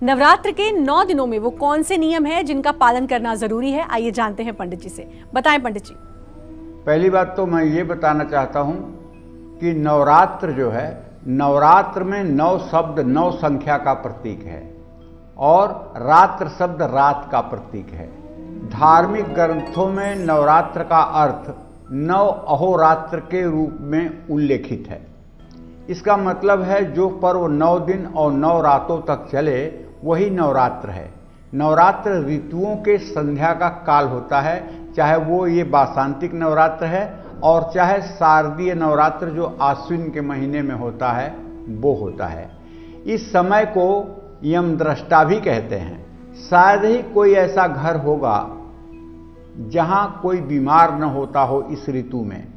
नवरात्र के 9 दिनों में वो कौन से नियम है जिनका पालन करना जरूरी है, आइए जानते हैं पंडित जी से। बताएं पंडित जी। पहली बात तो मैं ये बताना चाहता हूँ कि नवरात्र जो है, नवरात्र में 9 शब्द 9 संख्या का प्रतीक है और रात्र शब्द रात का प्रतीक है। धार्मिक ग्रंथों में नवरात्र का अर्थ 9 अहोरात्र के रूप में उल्लेखित है। इसका मतलब है जो पर्व 9 दिन और 9 रातों तक चले वही नवरात्र है। नवरात्र ऋतुओं के संध्या का काल होता है, चाहे वो ये वासंतिक नवरात्र है और चाहे शारदीय नवरात्र जो आश्विन के महीने में होता है वो होता है। इस समय को यमद्रष्टा भी कहते हैं। शायद ही कोई ऐसा घर होगा जहां कोई बीमार न होता हो इस ऋतु में।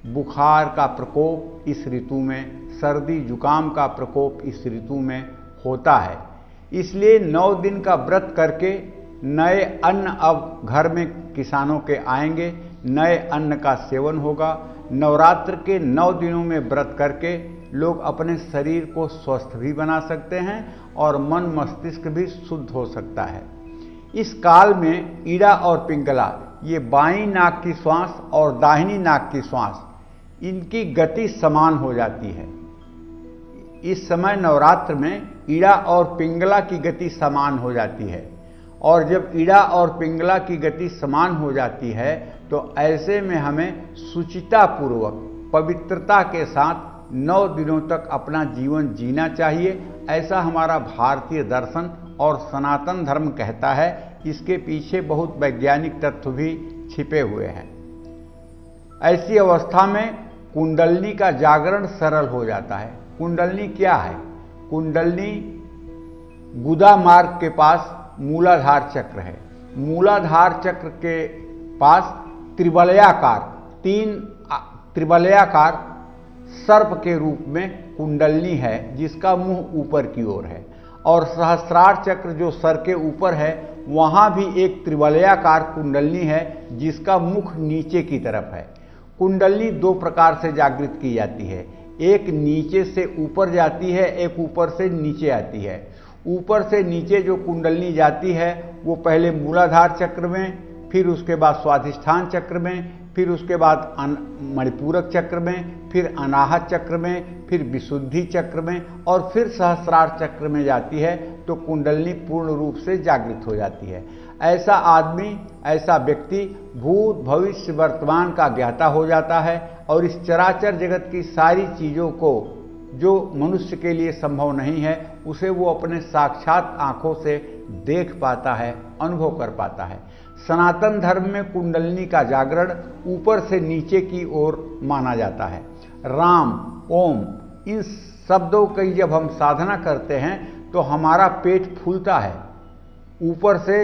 बुखार का प्रकोप इस ऋतु में, सर्दी जुकाम का प्रकोप इस ऋतु में होता है। इसलिए 9 दिन का व्रत करके नए अन्न अब घर में किसानों के आएंगे, नए अन्न का सेवन होगा। नवरात्र के 9 दिनों में व्रत करके लोग अपने शरीर को स्वस्थ भी बना सकते हैं और मन मस्तिष्क भी शुद्ध हो सकता है। इस काल में ईड़ा और पिंगला, ये बाईं नाक की श्वास और दाहिनी नाक की श्वास, इनकी गति समान हो जाती है। इस समय नवरात्र में ईड़ा और पिंगला की गति समान हो जाती है और जब ईड़ा और पिंगला की गति समान हो जाती है तो ऐसे में हमें शुचितापूर्वक पवित्रता के साथ 9 दिनों तक अपना जीवन जीना चाहिए। ऐसा हमारा भारतीय दर्शन और सनातन धर्म कहता है। इसके पीछे बहुत वैज्ञानिक तत्व भी छिपे हुए हैं। ऐसी अवस्था में कुंडलनी का जागरण सरल हो जाता है। कुंडलनी क्या है? कुंडलनी गुदा मार्ग के पास मूलाधार चक्र है। मूलाधार चक्र के पास त्रिवलयाकार सर्प के रूप में कुंडलनी है जिसका मुंह ऊपर की ओर है और सहस्रार चक्र जो सर के ऊपर है वहां भी एक त्रिवलयाकार कुंडलनी है जिसका मुख नीचे की तरफ है। कुंडलनी 2 प्रकार से जागृत की जाती है। एक नीचे से ऊपर जाती है, एक ऊपर से नीचे आती है। ऊपर से नीचे जो कुंडलनी जाती है वो पहले मूलाधार चक्र में, फिर उसके बाद स्वाधिष्ठान चक्र में, फिर उसके बाद मणिपूरक चक्र में, फिर अनाहत चक्र में, फिर विशुद्धि चक्र में और फिर सहस्रार चक्र में जाती है तो कुंडलनी पूर्ण रूप से जागृत हो जाती है। ऐसा आदमी, ऐसा व्यक्ति भूत भविष्य वर्तमान का ज्ञाता हो जाता है और इस चराचर जगत की सारी चीज़ों को जो मनुष्य के लिए संभव नहीं है उसे वो अपने साक्षात आंखों से देख पाता है, अनुभव कर पाता है। सनातन धर्म में कुंडलनी का जागरण ऊपर से नीचे की ओर माना जाता है। राम, ओम, इन शब्दों की जब हम साधना करते हैं तो हमारा पेट फूलता है, ऊपर से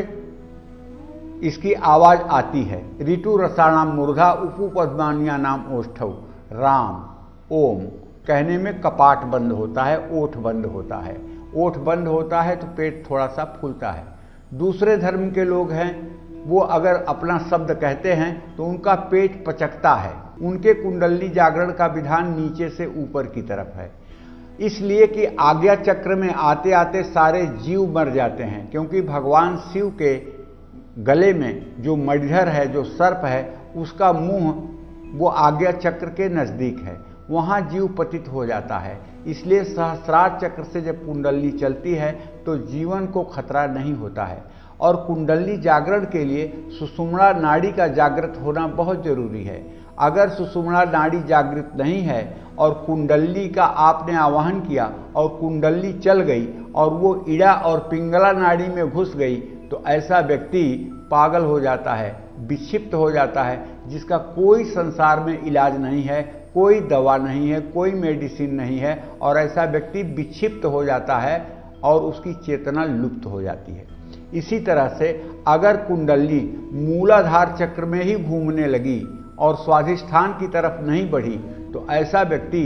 इसकी आवाज आती है। ऋतु रसाणाम मूर्धा उपू पद्मानिया नाम ओष्ठव। राम ओम कहने में कपाट बंद होता है, ओठ बंद होता है। ओठ बंद होता है तो पेट थोड़ा सा फूलता है। दूसरे धर्म के लोग हैं, वो अगर अपना शब्द कहते हैं तो उनका पेट पचकता है। उनके कुंडलनी जागरण का विधान नीचे से ऊपर की तरफ है, इसलिए कि आज्ञा चक्र में आते आते सारे जीव मर जाते हैं, क्योंकि भगवान शिव के गले में जो मणिधर है, जो सर्प है, उसका मुंह वो आज्ञा चक्र के नजदीक है, वहां जीव पतित हो जाता है। इसलिए सहस्रार चक्र से जब कुंडलनी चलती है तो जीवन को खतरा नहीं होता है। और कुंडलनी जागरण के लिए सुषुम्ना नाड़ी का जागृत होना बहुत जरूरी है। अगर सुषुम्ना नाड़ी जागृत नहीं है और कुंडलनी का आपने आवाहन किया और कुंडलनी चल गई और वो ईड़ा और पिंगला नाड़ी में घुस गई तो ऐसा व्यक्ति पागल हो जाता है, विक्षिप्त हो जाता है, जिसका कोई संसार में इलाज नहीं है, कोई दवा नहीं है, कोई मेडिसिन नहीं है और ऐसा व्यक्ति विक्षिप्त हो जाता है और उसकी चेतना लुप्त हो जाती है। इसी तरह से अगर कुंडलनी मूलाधार चक्र में ही घूमने लगी और स्वाधिष्ठान की तरफ नहीं बढ़ी तो ऐसा व्यक्ति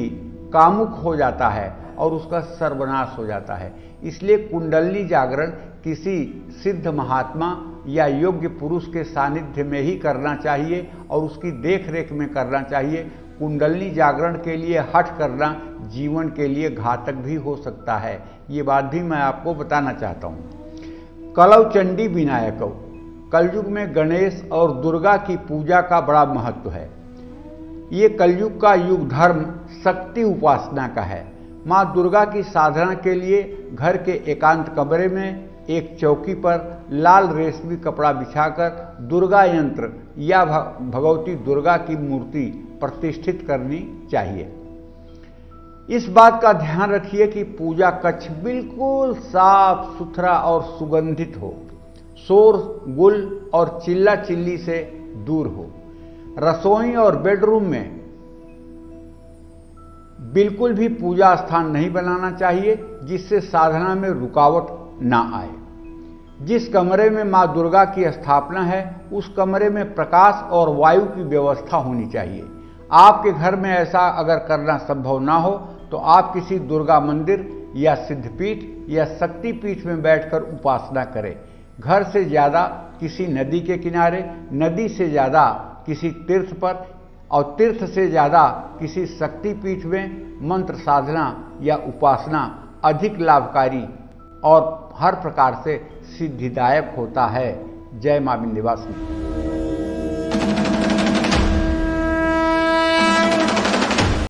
कामुक हो जाता है और उसका सर्वनाश हो जाता है। इसलिए कुंडलनी जागरण किसी सिद्ध महात्मा या योग्य पुरुष के सानिध्य में ही करना चाहिए और उसकी देख रेख में करना चाहिए। कुंडलनी जागरण के लिए हठ करना जीवन के लिए घातक भी हो सकता है। ये बात भी मैं आपको बताना चाहता हूँ। कलव चंडी विनायकव, कलयुग में गणेश और दुर्गा की पूजा का बड़ा महत्व है। ये कलयुग का युग धर्म शक्ति उपासना का है। माँ दुर्गा की साधना के लिए घर के एकांत कमरे में एक चौकी पर लाल रेशमी कपड़ा बिछाकर दुर्गा यंत्र या भगवती दुर्गा की मूर्ति प्रतिष्ठित करनी चाहिए। इस बात का ध्यान रखिए कि पूजा कक्ष बिल्कुल साफ सुथरा और सुगंधित हो, शोर गुल और चिल्ला चिल्ली से दूर हो। रसोई और बेडरूम में बिल्कुल भी पूजा स्थान नहीं बनाना चाहिए जिससे साधना में रुकावट ना आए। जिस कमरे में मां दुर्गा की स्थापना है उस कमरे में प्रकाश और वायु की व्यवस्था होनी चाहिए। आपके घर में ऐसा अगर करना संभव ना हो तो आप किसी दुर्गा मंदिर या सिद्धपीठ या शक्तिपीठ में बैठकर उपासना करें। घर से ज्यादा किसी नदी के किनारे, नदी से ज्यादा किसी तीर्थ पर और तीर्थ से ज्यादा किसी शक्तिपीठ में मंत्र साधना या उपासना अधिक लाभकारी और हर प्रकार से सिद्धिदायक होता है। जय मां विंध्यवासिनी।